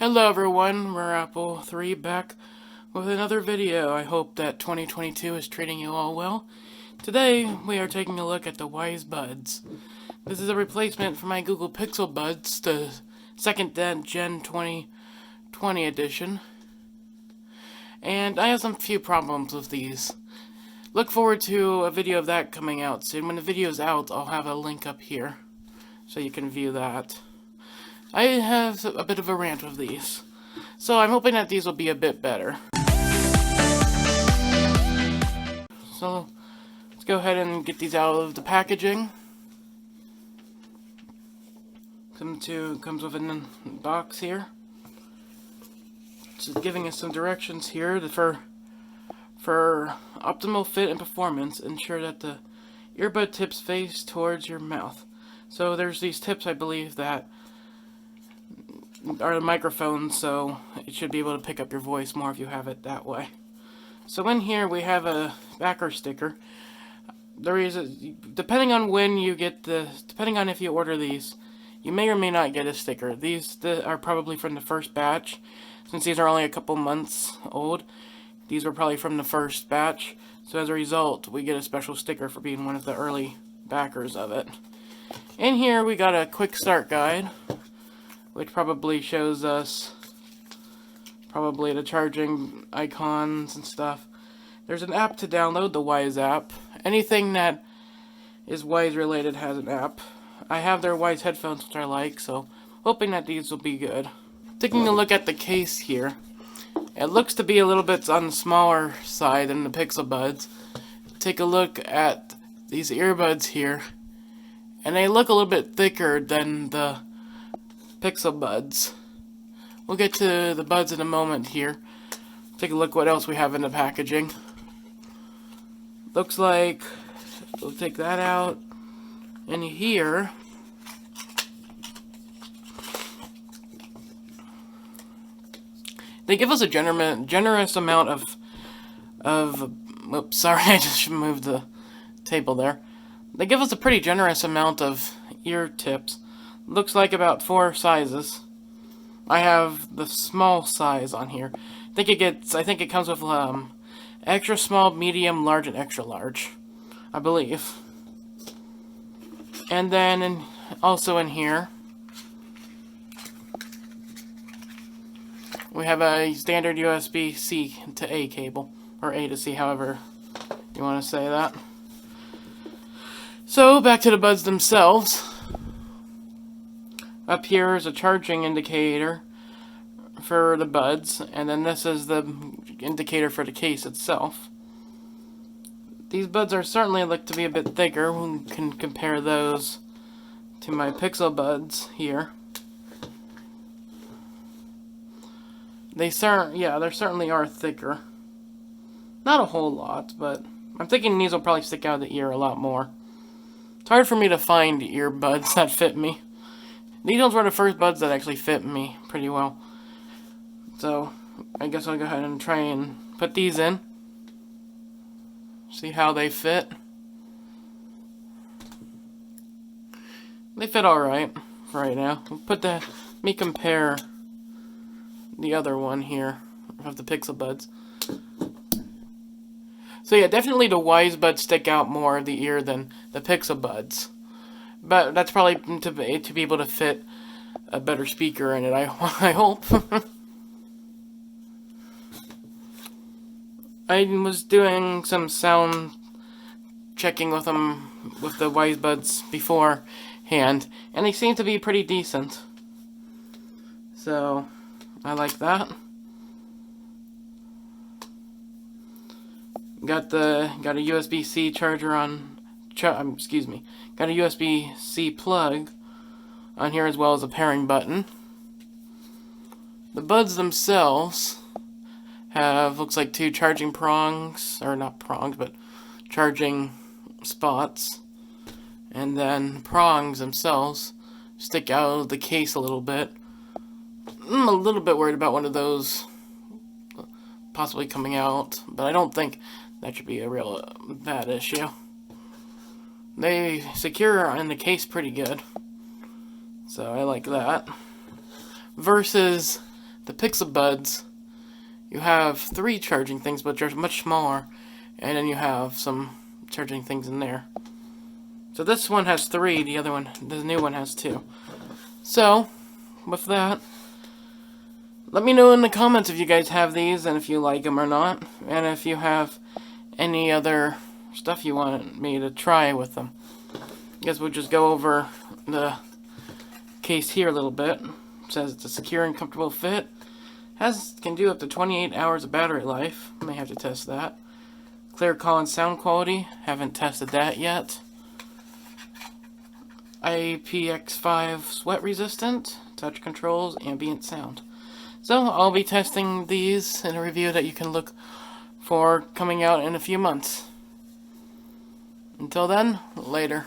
Hello everyone, we're Apple 3 back with another video. I hope that 2022 is treating you all well. Today, we are taking a look at the Wyze Buds. This is a replacement for my Google Pixel Buds, the second gen 2020 edition. And I have some few problems with these. Look forward to a video of that coming out soon. When the video's out, I'll have a link up here so you can view that. I have a bit of a rant with these, so I'm hoping that these will be a bit better. So, let's go ahead and get these out of the packaging. Comes with a box here. It's giving us some directions here for optimal fit and performance. Ensure that the earbud tips face towards your mouth. So there's these tips, I believe, that are the microphones, so it should be able to pick up your voice more if you have it that way. So in here we have a backer sticker. Depending on when you get depending on if you order these, you may or may not get a sticker. These are probably from the first batch. Since these are only a couple months old, these were probably from the first batch. So as a result, we get a special sticker for being one of the early backers of it. In here we got a quick start guide, which probably shows us the charging icons and stuff. There's an app to download, the Wyze app. Anything that is Wyze related has an app. I have their Wyze headphones, which I like, so hoping that these will be good. Taking a look at the case here, it looks to be a little bit on the smaller side than the Pixel Buds. Take a look at these earbuds here, and they look a little bit thicker than the Pixel Buds. We'll get to the buds in a moment here. Take a look what else we have in the packaging. Looks like we'll take that out. And here they give us a generous amount of whoops, sorry, I just moved the table there. They give us a pretty generous amount of ear tips. Looks like about 4 sizes. I have the small size on here. I think it comes with extra small, medium, large, and extra large, I believe. And then also in here we have a standard USB-C to A cable, or A to C, however you want to say that. So back to the buds themselves. Up here is a charging indicator for the buds, and then this is the indicator for the case itself. These buds are certainly look to be a bit thicker. We can compare those to my Pixel Buds here. They certainly are thicker. Not a whole lot, but I'm thinking these will probably stick out of the ear a lot more. It's hard for me to find earbuds that fit me. These ones were the first buds that actually fit me pretty well. So, I guess I'll go ahead and try and put these in. See how they fit. They fit alright for right now. Let me compare the other one here of the Pixel Buds. So yeah, definitely the Wyze Buds stick out more of the ear than the Pixel Buds. But that's probably to be able to fit a better speaker in it, I hope. I was doing some sound checking with them, with the Wyze Buds beforehand, and they seem to be pretty decent. So, I like that. Got a USB-C charger on, got a USB-C plug on here, as well as a pairing button. The buds themselves looks like 2 charging prongs, or not prongs, but charging spots. And then the prongs themselves stick out of the case a little bit. I'm a little bit worried about one of those possibly coming out, but I don't think that should be a real bad issue. They secure in the case pretty good, so I like that. Versus the Wyze Buds, you have 3 charging things, but they're much smaller, and then you have some charging things in there. So this one has 3, the new one has 2. So, with that, let me know in the comments if you guys have these, and if you like them or not, and if you have any other stuff you want me to try with them. I guess we'll just go over the case here a little bit. It says it's a secure and comfortable fit. Can do up to 28 hours of battery life. May have to test that. Clear call and sound quality. Haven't tested that yet. IPX5 sweat resistant. Touch controls, ambient sound. So I'll be testing these in a review that you can look for coming out in a few months. Until then, later.